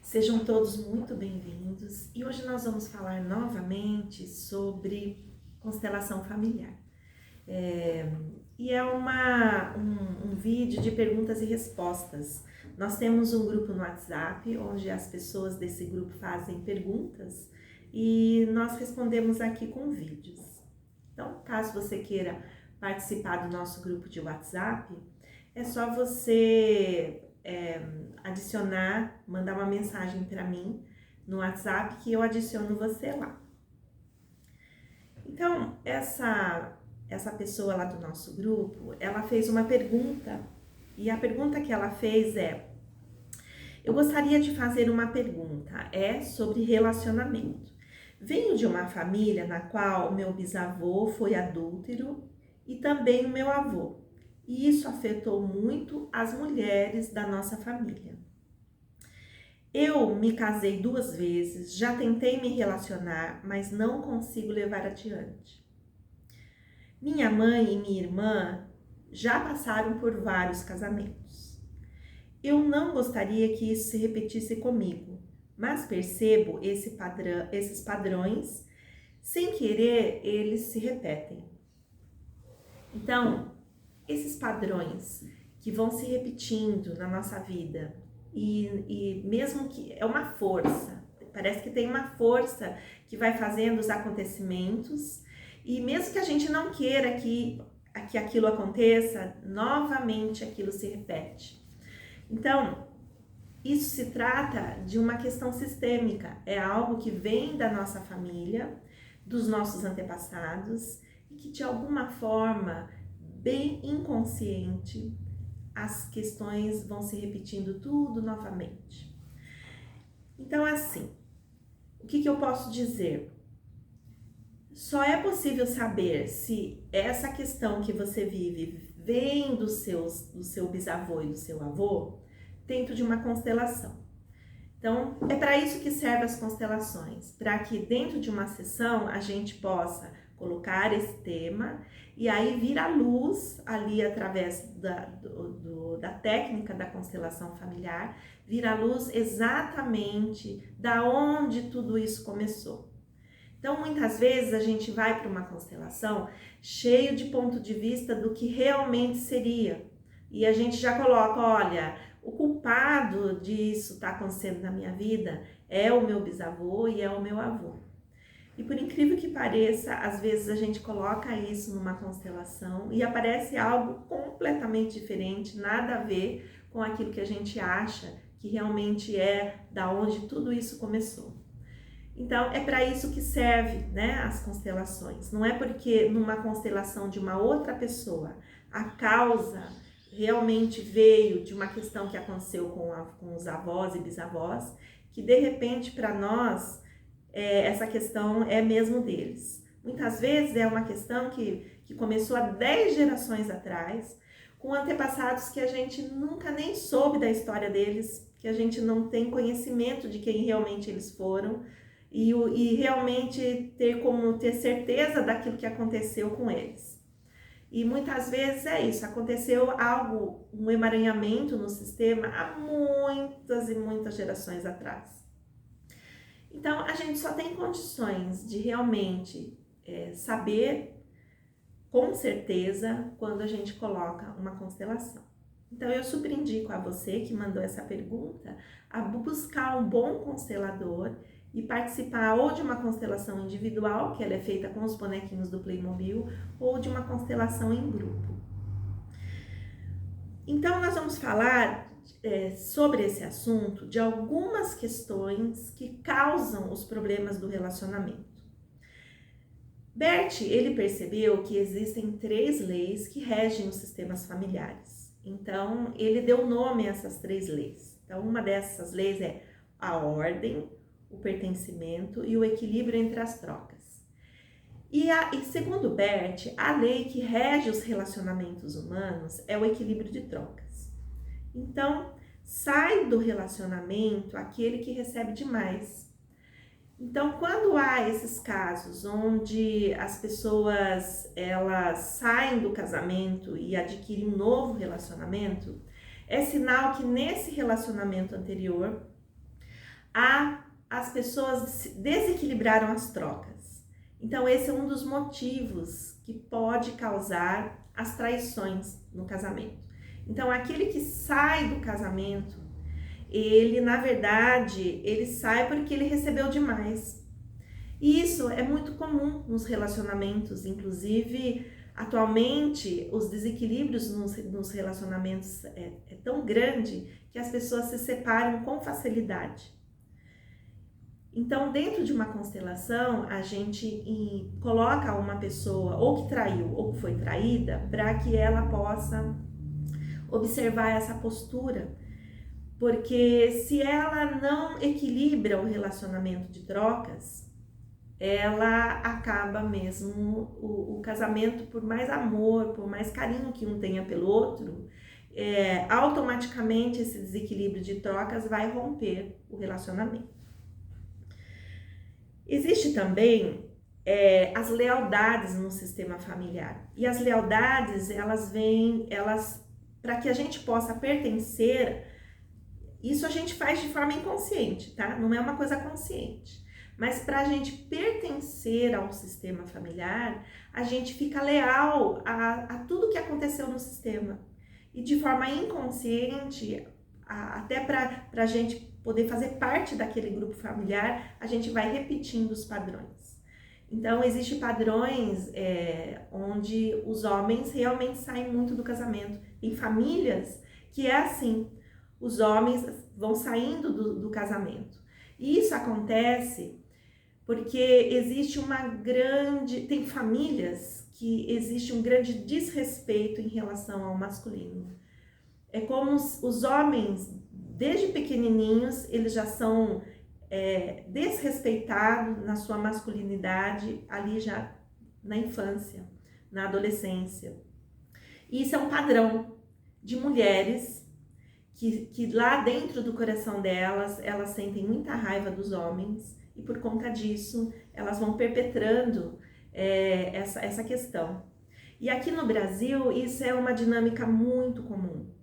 Sejam todos muito bem-vindos e hoje nós vamos falar novamente sobre constelação familiar. E é um vídeo de perguntas e respostas. Nós temos um grupo no WhatsApp onde as pessoas desse grupo fazem perguntas e nós respondemos aqui com vídeos. Então, caso você queira participar do nosso grupo de WhatsApp, é só você adicionar, mandar uma mensagem para mim no WhatsApp que eu adiciono você lá. Então, essa pessoa lá do nosso grupo, ela fez uma pergunta e a pergunta que ela fez é: eu gostaria de fazer uma pergunta, sobre relacionamento. Venho de uma família na qual o meu bisavô foi adúltero e também o meu avô. E isso afetou muito as mulheres da nossa família. Eu me casei 2 vezes, já tentei me relacionar, mas não consigo levar adiante. Minha mãe e minha irmã já passaram por vários casamentos. Eu não gostaria que isso se repetisse comigo, mas percebo esses padrões, sem querer eles se repetem. Então, esses padrões que vão se repetindo na nossa vida e mesmo que é uma força, parece que tem uma força que vai fazendo os acontecimentos e mesmo que a gente não queira que aquilo aconteça, novamente aquilo se repete. Então, isso se trata de uma questão sistêmica, é algo que vem da nossa família, dos nossos antepassados e que de alguma forma bem inconsciente, as questões vão se repetindo tudo novamente. Então, assim, o que eu posso dizer? Só é possível saber se essa questão que você vive vem do seu bisavô e do seu avô dentro de uma constelação. Então, é para isso que servem as constelações, para que dentro de uma sessão a gente possa colocar esse tema e aí vir à luz ali através da técnica da constelação familiar, vir à luz exatamente da onde tudo isso começou. Então, muitas vezes a gente vai para uma constelação cheio de ponto de vista do que realmente seria e a gente já coloca, olha, o culpado disso está acontecendo na minha vida é o meu bisavô e é o meu avô. E por incrível que pareça, às vezes a gente coloca isso numa constelação e aparece algo completamente diferente, nada a ver com aquilo que a gente acha que realmente é da onde tudo isso começou. Então, é para isso que serve, né, as constelações. Não é porque numa constelação de uma outra pessoa a causa realmente veio de uma questão que aconteceu com os avós e bisavós, que de repente para nós essa questão é mesmo deles. Muitas vezes é uma questão que começou há 10 gerações atrás, com antepassados que a gente nunca nem soube da história deles, que a gente não tem conhecimento de quem realmente eles foram, e realmente ter certeza daquilo que aconteceu com eles. E muitas vezes é isso, aconteceu algo, um emaranhamento no sistema há muitas e muitas gerações atrás. Então, a gente só tem condições de realmente saber com certeza quando a gente coloca uma constelação. Então, eu super indico a você que mandou essa pergunta a buscar um bom constelador e participar ou de uma constelação individual, que ela é feita com os bonequinhos do Playmobil, ou de uma constelação em grupo. Então, nós vamos falar sobre esse assunto de algumas questões que causam os problemas do relacionamento. Bert, ele percebeu que existem 3 leis que regem os sistemas familiares. Então, ele deu nome a essas 3 leis. Então, uma dessas leis é a ordem, o pertencimento e o equilíbrio entre as trocas. E segundo Bert, a lei que rege os relacionamentos humanos é o equilíbrio de trocas. Então, sai do relacionamento aquele que recebe demais. Então, quando há esses casos onde as pessoas elas saem do casamento e adquirem um novo relacionamento, é sinal que nesse relacionamento anterior as pessoas desequilibraram as trocas. Então, esse é um dos motivos que pode causar as traições no casamento. Então, aquele que sai do casamento, ele, na verdade, ele sai porque ele recebeu demais. E isso é muito comum nos relacionamentos, inclusive, atualmente, os desequilíbrios nos relacionamentos é tão grande que as pessoas se separam com facilidade. Então, dentro de uma constelação, a gente coloca uma pessoa ou que traiu ou que foi traída para que ela possa observar essa postura. Porque se ela não equilibra o relacionamento de trocas, ela acaba mesmo o casamento, por mais amor, por mais carinho que um tenha pelo outro, automaticamente esse desequilíbrio de trocas vai romper o relacionamento. Existe também as lealdades no sistema familiar. E as lealdades, para que a gente possa pertencer, isso a gente faz de forma inconsciente, tá? Não é uma coisa consciente. Mas para a gente pertencer ao sistema familiar, a gente fica leal a tudo que aconteceu no sistema. E de forma inconsciente, até para a gente poder fazer parte daquele grupo familiar, a gente vai repetindo os padrões. Então, existem padrões onde os homens realmente saem muito do casamento. Tem famílias que é assim, os homens vão saindo do casamento. E isso acontece porque existe tem famílias que existe um grande desrespeito em relação ao masculino. É como os homens, desde pequenininhos, eles já são desrespeitados na sua masculinidade, ali já na infância, na adolescência. E isso é um padrão de mulheres que lá dentro do coração delas, elas sentem muita raiva dos homens, e por conta disso, elas vão perpetrando essa questão. E aqui no Brasil, isso é uma dinâmica muito comum.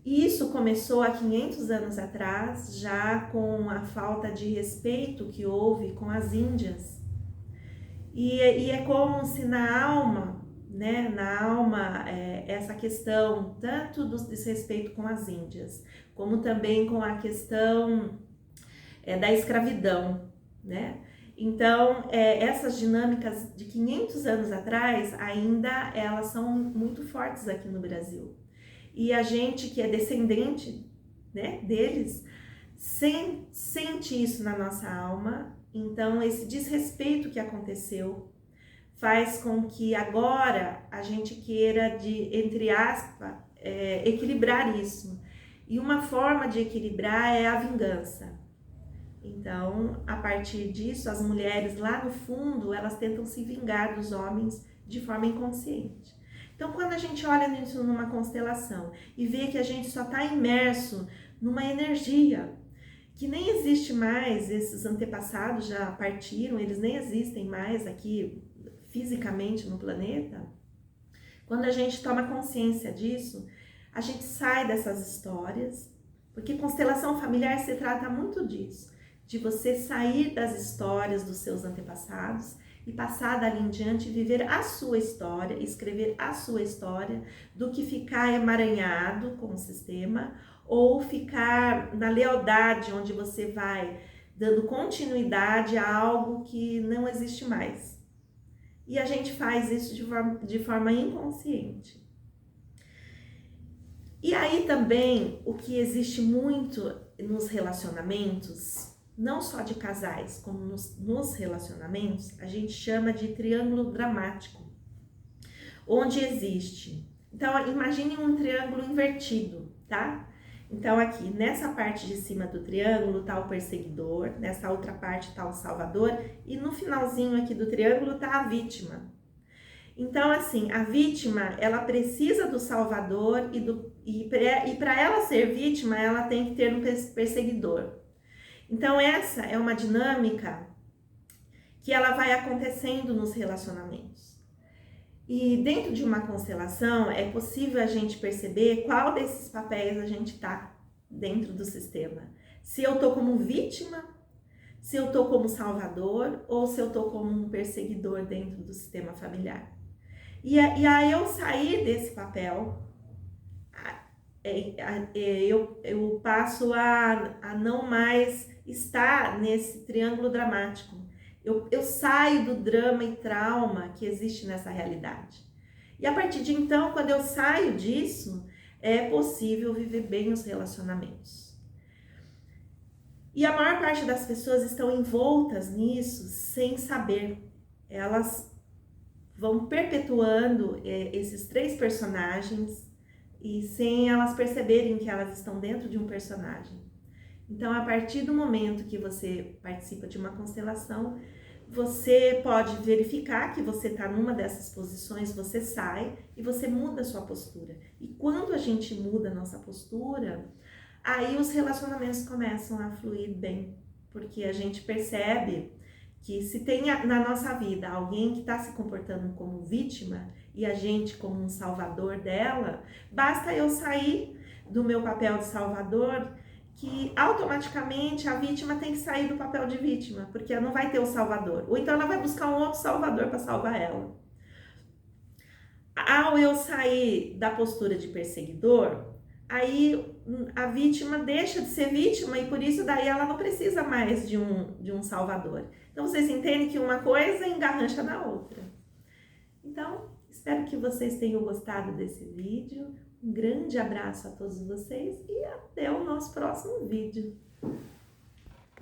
Isso começou há 500 anos atrás, já com a falta de respeito que houve com as índias. E é como se na alma, essa questão tanto do desrespeito com as índias, como também com a questão da escravidão, né? Então, essas dinâmicas de 500 anos atrás, ainda elas são muito fortes aqui no Brasil. E a gente que é descendente, né, deles, sente isso na nossa alma. Então, esse desrespeito que aconteceu faz com que agora a gente queira, entre aspas, equilibrar isso. E uma forma de equilibrar é a vingança. Então, a partir disso, as mulheres lá no fundo, elas tentam se vingar dos homens de forma inconsciente. Então, quando a gente olha isso numa constelação e vê que a gente só está imerso numa energia que nem existe mais, esses antepassados já partiram, eles nem existem mais aqui fisicamente no planeta, quando a gente toma consciência disso, a gente sai dessas histórias, porque constelação familiar se trata muito disso, de você sair das histórias dos seus antepassados e passar dali em diante e viver a sua história, escrever a sua história, do que ficar emaranhado com o sistema ou ficar na lealdade, onde você vai dando continuidade a algo que não existe mais. E a gente faz isso de forma inconsciente. E aí também, o que existe muito nos relacionamentos, não só de casais, como nos relacionamentos, a gente chama de triângulo dramático, onde existe. Então, imagine um triângulo invertido, tá? Então, aqui, nessa parte de cima do triângulo tá o perseguidor, nessa outra parte tá o salvador, e no finalzinho aqui do triângulo tá a vítima. Então, assim, a vítima, ela precisa do salvador e para ela ser vítima, ela tem que ter um perseguidor. Então, essa é uma dinâmica que ela vai acontecendo nos relacionamentos. E dentro de uma constelação, é possível a gente perceber qual desses papéis a gente está dentro do sistema. Se eu tô como vítima, se eu tô como salvador ou se eu tô como um perseguidor dentro do sistema familiar. E aí eu sair desse papel, eu passo a não mais estar nesse triângulo dramático. Eu saio do drama e trauma que existe nessa realidade. E a partir de então, quando eu saio disso, é possível viver bem os relacionamentos. E a maior parte das pessoas estão envoltas nisso sem saber. Elas vão perpetuando esses 3 personagens e sem elas perceberem que elas estão dentro de um personagem. Então, a partir do momento que você participa de uma constelação, você pode verificar que você está numa dessas posições, você sai e você muda a sua postura. E quando a gente muda a nossa postura, aí os relacionamentos começam a fluir bem, porque a gente percebe que se tem na nossa vida alguém que está se comportando como vítima e a gente como um salvador dela, basta eu sair do meu papel de salvador, que automaticamente a vítima tem que sair do papel de vítima, porque ela não vai ter o salvador, ou então ela vai buscar um outro salvador para salvar ela. Ao eu sair da postura de perseguidor, aí a vítima deixa de ser vítima e por isso daí ela não precisa mais de um salvador. Então vocês entendem que uma coisa engarrancha na outra. Então, espero que vocês tenham gostado desse vídeo. Um grande abraço a todos vocês e até o nosso próximo vídeo.